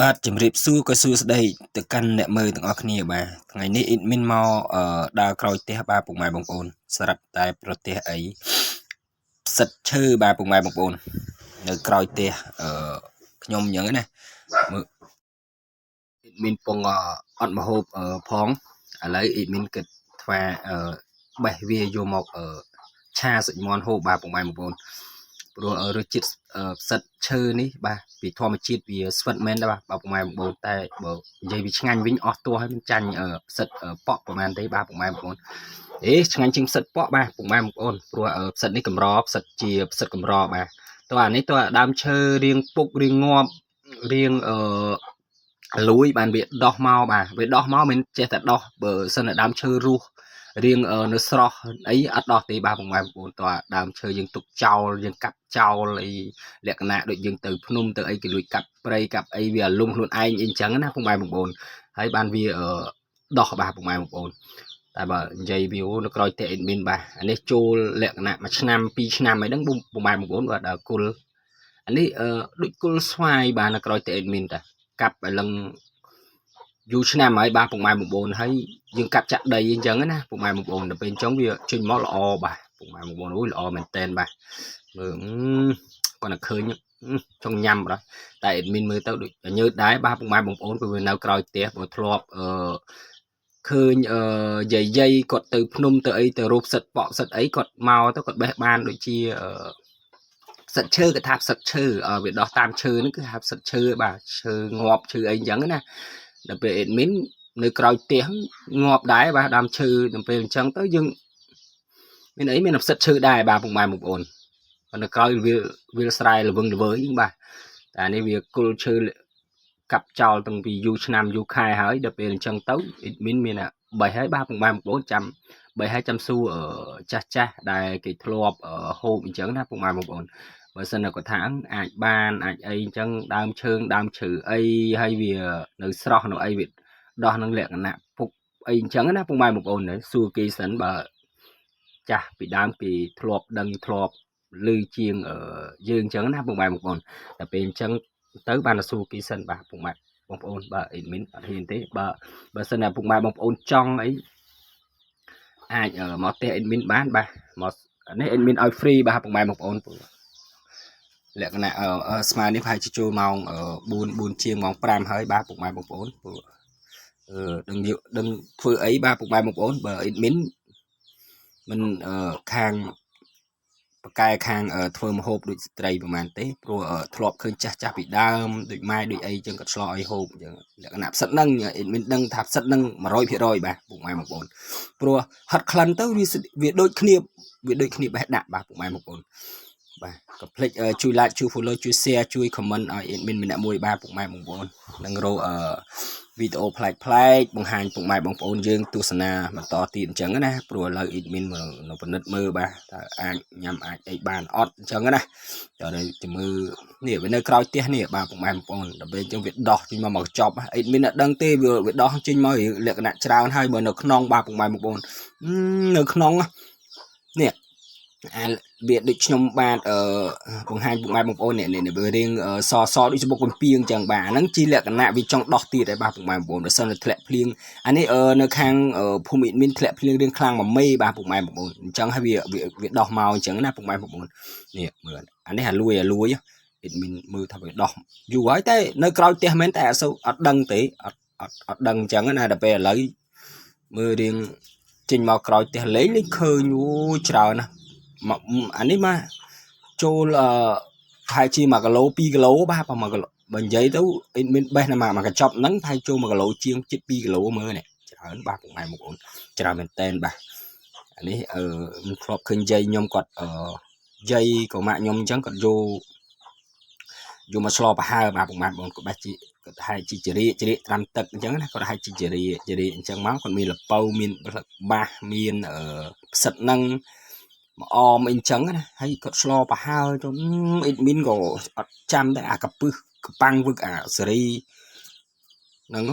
បាទជំរាបសួរក៏សួស្តីទៅកាន់អ្នកមើលទាំងអស់គ្នាបាទថ្ងៃនេះអ៊ីតមីនមកដើរក្រោយផ្ទះបាទពុកម៉ែបងប្អូនស្រាប់តែប្រទេសអីផ្សិតឈើបាទពុកម៉ែបងប្អូននៅក្រោយផ្ទះខ្ញុំអញ្ចឹងណាមើលអ៊ីតមីនពងអត់មកហូបផងឥឡូវអ៊ីតមីនគិតថាបេះវាយកមកឆាសាច់មាន់ហូបបាទពុកម៉ែបងប្អូនព្រោះរសជាតិផ្សិតឈើនេះបាទពីធម្មជាតិវាស្វិតមែនដែរបាទពុកម៉ែបងប្អូនតែបើនិយាយវាឆ្ងាញ់វិញអស់ទោះហើយមិនចាញ់ផ្សិតប៉ក់ប្រហែលទេបាទពុកម៉ែបងប្អូនឆ្ងាញ់ជាងផ្សិតប៉ក់បាទពុកម៉ែបងប្អូនព្រោះផ្សិតនេះកម្រផ្សិតជាផ្សិតកម្របាទតោះអានេះតោះដើមឈើរៀងពុករៀងងាប់រៀងលួយបានវាដោះមកបាទវាដោះមកមិនចេះតែដោះបើសិនតែដើមឈើរស់រៀងនៅស្រស់អីអត់ដោះទេបាទពុកម៉ែបងប្អូនតើដើមឈើយើងទុកចោលយើងកាប់ចោលអីលក្ខណៈដូចយើងទៅភ្នំទៅអីគេលួចកាប់ព្រៃកាប់អីវាលំខ្លួនឯងអីអញ្ចឹងណាពុកម៉ែបងប្អូនហើយបានវាដោះបាទពុកម៉ែបងប្អូនតែបើនិយាយវានៅក្រោយផ្ទះអេដមីនបាទអានេះចូលលក្ខណៈ1ឆ្នាំ2ឆ្នាំអីហ្នឹងពុកម៉ែបងប្អូនបាទគុលអានេះដូចគុលស្វាយបាទនៅក្រោយផ្ទះអេដមីនតាកាប់ឲ្យឡើងយូរឆ្នាំហើយបាទពុកម៉ែបងប្អូនហើយយើងកាប់ចាក់ដីអញ្ចឹងណាពុកម៉ែបងប្អូនដល់ពេលអញ្ចឹងវាចេញមកល្អបាទពុកម៉ែបងប្អូនអូយល្អមែនតែនបាទមើលគាត់តែឃើញចង់ញ៉ាំបាទតែអេដមីនមើលទៅដូចញើសដែរបាទពុកម៉ែបងប្អូនព្រោះវានៅក្រោយផ្ទះបើធ្លាប់ឃើញយាយគាត់ទៅភ្នំទៅអីទៅរកផ្សិតប៉ក់ផ្សិតអីគាត់មកទៅគាត់បេះបានដូចជាផ្សិតឈើគេថាផ្សិតឈើវាដោះតាមឈើហ្នឹងគឺថាផ្សិតឈើបាទឈើងាប់ឈើអីអញ្ចឹងណាដល់ពេលអេដមីននៅក្រោយផ្ទះងាប់ដែរបាទដើមឈើដល់ពេលអញ្ចឹងទៅយើងមានអីមានផ្សិតឈើដែរបាទពុកម៉ែបងប្អូននៅក្រោយវាស្រែល្វឹងល្វើយបាទតែនេះវាគុលឈើកាប់ចោលតាំងពីយូរឆ្នាំយូរខែហើយដល់ពេលអញ្ចឹងទៅអេដមីនមានបេះហើយបាទពុកម៉ែបងប្អូនចាំបេះហើយចាំសួរចាស់ដែលគេធ្លាប់ហូបអញ្ចឹងណាពុកម៉ែបងប្អូនបើសិនគាត់ថាអាចបានអាចអីអញ្ចឹងដើមឈើអីហើយវានៅស្រស់នៅអីវាដោះនឹងលក្ខណៈពុកអីអញ្ចឹងណាពុកម៉ែបងប្អូនសួរគេសិនបើចាស់ពីដើមគេធ្លាប់ដឹងធ្លាប់ឮជាងយើងអញ្ចឹងណាពុកម៉ែបងប្អូនតែពេលអញ្ចឹងទៅបានសួរគេសិនបាទពុកម៉ែបងប្អូនបាទអេដមីនអត់ហ៊ានទេបើសិនណាពុកម៉ែបងប្អូនចង់អីអាចមកផ្ទះអេដមីនបានបាទមកនេះអេដមីនឲ្យ free បាទពុកម៉ែបងប្អូនលក្ខណៈស្មើនេះប្រហែលជាចូលម៉ោង4ជាងម៉ោង5ហើយបាទពុកម៉ែបងប្អូនព្រោះដឹងធ្វើអីបាទពុកម៉ែបងប្អូនបើអេដមីនមិនខាងបកែខាងធ្វើម្ហូបដូចស្ត្រីប្រហែលទេព្រោះធ្លាប់ឃើញចាស់ពីដើមដូចម៉ែដូចអីចឹងក៏ឆ្លោះឲ្យហូបចឹងលក្ខណៈផ្សិតហ្នឹងអេដមីនដឹងថាផ្សិតហ្នឹង 100% បាទពុកម៉ែបងប្អូនព្រោះហិតក្លិនទៅវាដូចគ្នាបេះដាក់បាទពុកម៉ែបងប្អូនបាទកុំភ្លេចជួយ like ជួយ follow ជួយ share ជួយ comment ឲ្យ admin ម្នាក់មួយបាទពុកម៉ែបងប្អូននឹងរកវីដេអូប្លែកបង្ហាញពុកម៉ែបងប្អូនយើងទស្សនាបន្តទៀតអញ្ចឹងណាព្រោះឥឡូវ admin នៅពិនិត្យមើលបាទតើអាចញ៉ាំអាចអីបានអត់អញ្ចឹងណាដល់ទៅមើលនេះវានៅក្រោយផ្ទះនេះបាទពុកម៉ែបងប្អូនដល់ពេលអញ្ចឹងវាដោះចេញមកចប់ admin អត់ដឹងទេវាដោះចេញមកលក្ខណៈច្រើនហើយបើនៅក្នុងបាទពុកម៉ែបងប្អូននៅក្នុងនេះវាដូចខ្ញុំបាទបង្ហាញពុកម៉ែបងប្អូននេះវារៀងសដូចសបុកបំពីងចឹងបាទហ្នឹងជាលក្ខណៈវាចង់ដោះទៀតហើយបាទពុកម៉ែបងប្អូនបើសិនតែធ្លាក់ភ្លៀងអានេះនៅខាងភូមិអ៊ីដមីនធ្លាក់ភ្លៀងរៀងខ្លាំងមួយមេបាទពុកម៉ែបងប្អូនអញ្ចឹងហើយវាដោះមកអញ្ចឹងណាពុកម៉ែបងប្អូននេះមើលអានេះអាលួយអ៊ីដមីនមើលថាវាដោះយូរហើយតែនៅក្រោយផ្ទះមែនតែអត់ដឹងទេអត់ដឹងអញ្ចឹងណាដល់ពេលឥឡូវមើលរៀងចេញមកក្រោយផ្ទះលេងឃើញច្រើនណាអានេះមកចូលប្រហែលជា1គីឡូ2គីឡូបាទប្រហែល1គីឡូបើនិយាយទៅអ៊ីដមីនបេះមកកញ្ចប់ហ្នឹងប្រហែលចូល1គីឡូជាងជិត2គីឡូមើលនេះច្រើនបាទពុកម៉ែបងប្អូនច្រើនមែនតែនបាទអានេះខ្ញុំធ្លាប់ឃើញយាយខ្ញុំគាត់យាយក៏ម៉ាក់ខ្ញុំអញ្ចឹងគាត់យកមកឆ្លប្រហើបាទពុកម៉ែបងប្អូនក៏បេះជាគាត់ហែកជាជ្រាកត្រាំទឹកអញ្ចឹងណាគាត់ហែកជាជ្រាកអញ្ចឹងមកគាត់មានលពៅមានបាសមានផ្សិតហ្នឹងមកអមអីចឹងណាហើយគាត់ឆ្លប្រហើទៅអ៊ីដមីនក៏អត់ចាំដែរអាកពឹសកប៉ាំងវឹកអាសេរីហ្នឹង